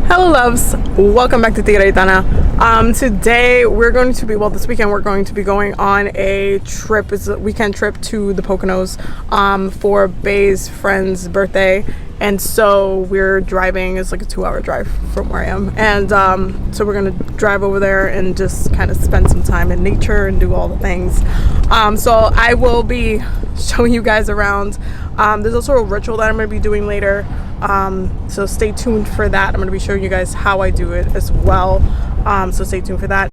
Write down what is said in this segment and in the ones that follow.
Hello loves, welcome back to TigeraGitana. Today we're going to be, this weekend we're going to be going on a trip. It's a weekend trip to the Poconos for Bay's friend's birthday. And so we're driving, it's like a 2-hour drive from where I am. And so we're gonna drive over there and just kind of spend some time in nature and do all the things. So I will be showing you guys around. There's also a ritual that I'm gonna be doing later. So stay tuned for that. I'm going to be showing you guys how I do it as well. So stay tuned for that.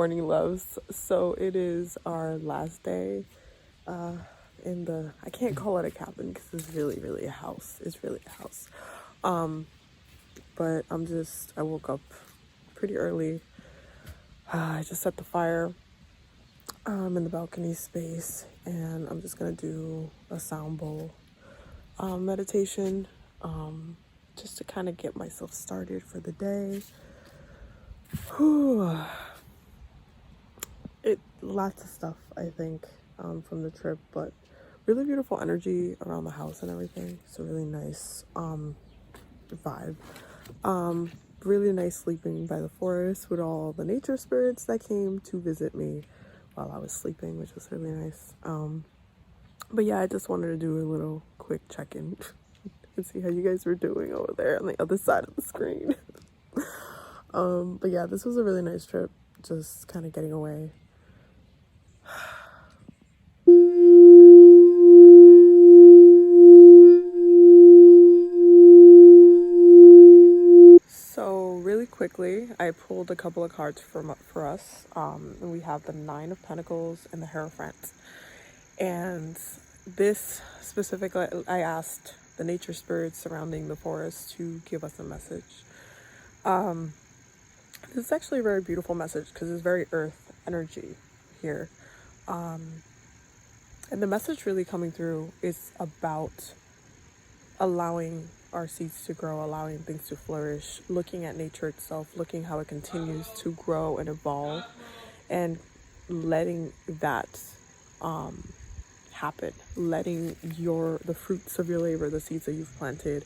morning, loves. So it is our last day in the, I can't call it a cabin because it's really a house. It's really a house. But I woke up pretty early. I just set the fire in the balcony space, and I'm just gonna do a sound bowl meditation, just to kind of get myself started for the day. Whew. Lots of stuff, I think, from the trip, but really beautiful energy around the house and everything. It's a really nice vibe. Really nice sleeping by the forest with all the nature spirits that came to visit me while I was sleeping, which was really nice. But yeah, I just wanted to do a little quick check-in and see how you guys were doing over there on the other side of the screen. But yeah, this was a really nice trip, just kind of getting away. So really quickly, I pulled a couple of cards for us. And we have the Nine of Pentacles and the Hierophant. And this specifically, I asked the nature spirits surrounding the forest to give us a message. This is actually a very beautiful message because it's very earth energy here. And the message really coming through is about allowing our seeds to grow, allowing things to flourish, looking at nature itself, looking how it continues to grow and evolve, and letting that happen, letting the fruits of your labor, the seeds that you've planted,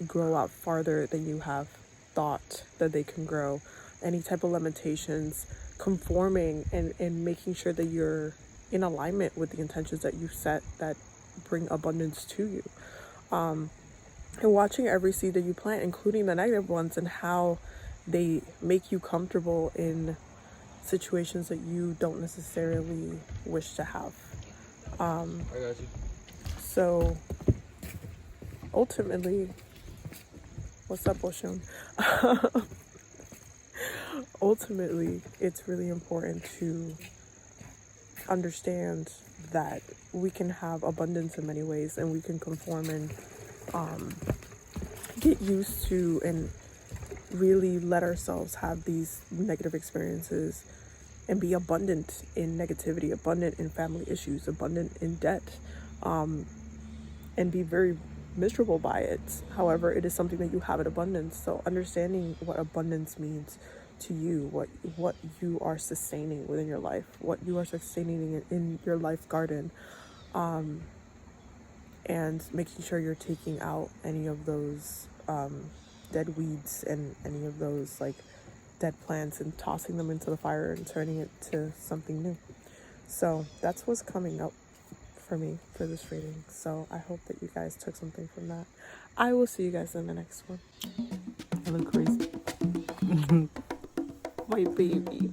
grow out farther than you have thought that they can grow. Any type of limitations, conforming and making sure that you're in alignment with the intentions that you set that bring abundance to you. And watching every seed that you plant, including the negative ones, and how they make you comfortable in situations that you don't necessarily wish to have. I got you. So ultimately, what's up, Oshun? Ultimately, it's really important to understand that we can have abundance in many ways, and we can conform and get used to and really let ourselves have these negative experiences and be abundant in negativity, abundant in family issues, abundant in debt, and be very miserable by it. However, it is something that you have in abundance. So understanding what abundance means to you, what you are sustaining within your life, what you are sustaining in your life garden, and making sure you're taking out any of those dead weeds and any of those like dead plants and tossing them into the fire and turning it to something new. So that's what's coming up for me for this reading. So I hope that you guys took something from that. I will see you guys in the next one. I look crazy. My baby.